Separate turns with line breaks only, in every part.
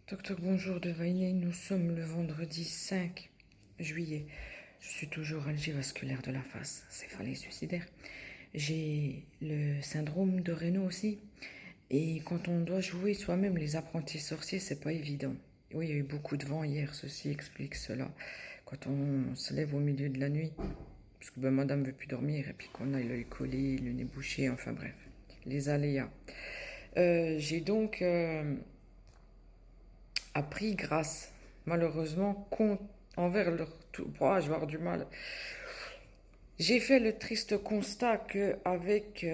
Toc toc, bonjour de Vainé, nous sommes le vendredi 5 juillet. Je suis toujours algivasculaire de la face, céphalée suicidaire. J'ai le syndrome de Raynaud aussi. Et quand on doit jouer soi-même les apprentis sorciers, c'est pas évident. Oui, il y a eu beaucoup de vent hier, ceci explique cela. Quand on se lève au milieu de la nuit, parce que madame veut plus dormir, et puis qu'on a l'œil collé, le nez bouché, enfin bref, les aléas. J'ai donc appris grâce, malheureusement, envers leur tout. Oh, je vais avoir du mal. J'ai fait le triste constat qu'avec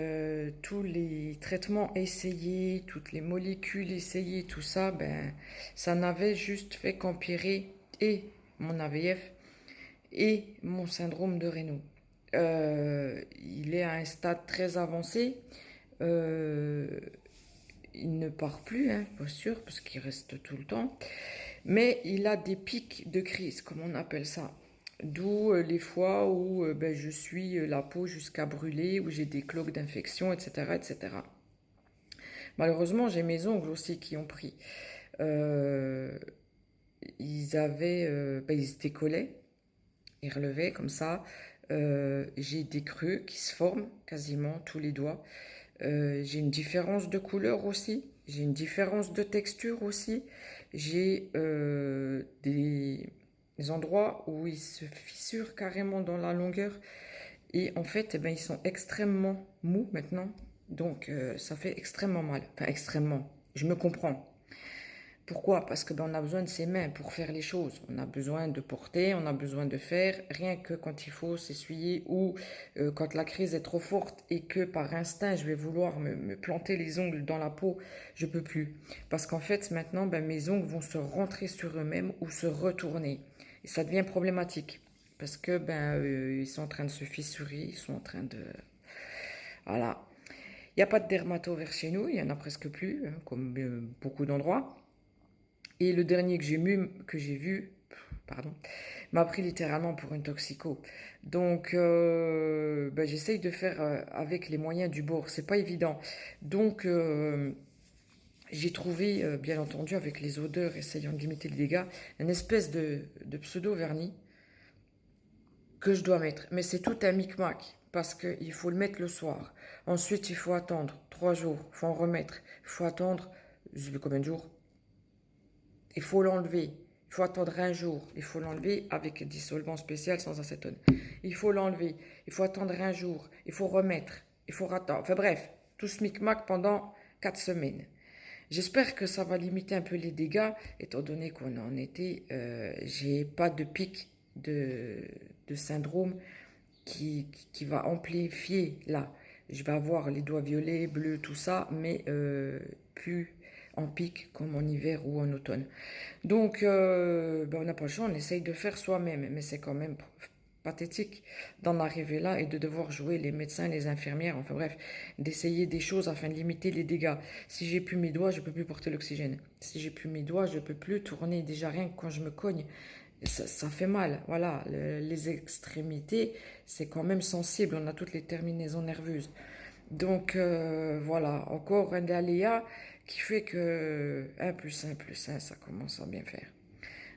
tous les traitements essayés, toutes les molécules essayées, tout ça, ben, ça n'avait juste fait qu'empirer et mon AVF et mon syndrome de Raynaud. Il est à un stade très avancé. Euh, il ne part plus, hein, pas sûr, parce qu'il reste tout le temps. Mais il a des pics de crise, comme on appelle ça. D'où les fois où je suis la peau jusqu'à brûler, où j'ai des cloques d'infection, etc., etc. Malheureusement, j'ai mes ongles aussi qui ont pris. Euh, ils étaient collés, ils relevaient comme ça. J'ai des creux qui se forment quasiment tous les doigts. J'ai une différence de couleur aussi. J'ai une différence de texture aussi. J'ai des endroits où ils se fissurent carrément dans la longueur. Et en fait, ils sont extrêmement mous maintenant. Donc, ça fait extrêmement mal. Enfin, extrêmement. Je me comprends. Pourquoi? Parce que on a besoin de ses mains pour faire les choses. On a besoin de porter, on a besoin de faire, rien que quand il faut s'essuyer ou quand la crise est trop forte et que par instinct je vais vouloir me planter les ongles dans la peau, je peux plus. Parce qu'en fait maintenant, mes ongles vont se rentrer sur eux-mêmes ou se retourner. Et ça devient problématique. Parce que ils sont en train de se fissurer, ils sont en train de... Voilà. Il n'y a pas de dermato vers chez nous, il y en a presque plus, hein, comme beaucoup d'endroits. Et le dernier que j'ai vu, pardon, m'a pris littéralement pour une toxico. Donc, j'essaye de faire avec les moyens du bord. C'est pas évident. Donc, j'ai trouvé, bien entendu, avec les odeurs, essayant de limiter les dégâts, une espèce de pseudo-vernis que je dois mettre. Mais c'est tout un micmac parce qu'il faut le mettre le soir. Ensuite, il faut attendre 3 jours. Il faut en remettre. Il faut attendre, je sais plus combien de jours. Il faut l'enlever. Il faut attendre un jour. Il faut l'enlever avec dissolvant spécial sans acétone. Il faut l'enlever. Il faut attendre un jour. Il faut remettre. Il faut attendre. Enfin bref, tout ce micmac pendant 4 semaines. J'espère que ça va limiter un peu les dégâts, étant donné qu'on est en été. J'ai pas de pic de syndrome qui va amplifier là. Je vais avoir les doigts violets, bleus, tout ça, mais plus en pic comme en hiver ou en automne. Donc, on n'a pas le choix, on essaye de faire soi-même, mais c'est quand même pathétique d'en arriver là et de devoir jouer les médecins, les infirmières, enfin bref, d'essayer des choses afin de limiter les dégâts. Si j'ai plus mes doigts, je peux plus porter l'oxygène. Si j'ai plus mes doigts, je peux plus tourner. Déjà rien que quand je me cogne, ça fait mal. Voilà, les extrémités, c'est quand même sensible. On a toutes les terminaisons nerveuses. Donc voilà, encore un aléa qui fait que 1 plus 1 plus 1, ça commence à bien faire.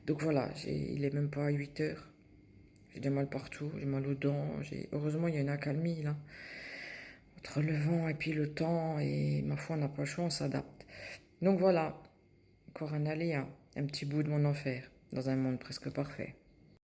Donc voilà, il est même pas à 8 heures. J'ai du mal partout, j'ai mal aux dents. Heureusement, il y a une accalmie là. Entre le vent et puis le temps, et ma foi, on n'a pas le choix, on s'adapte. Donc voilà, encore un aléa, un petit bout de mon enfer, dans un monde presque parfait.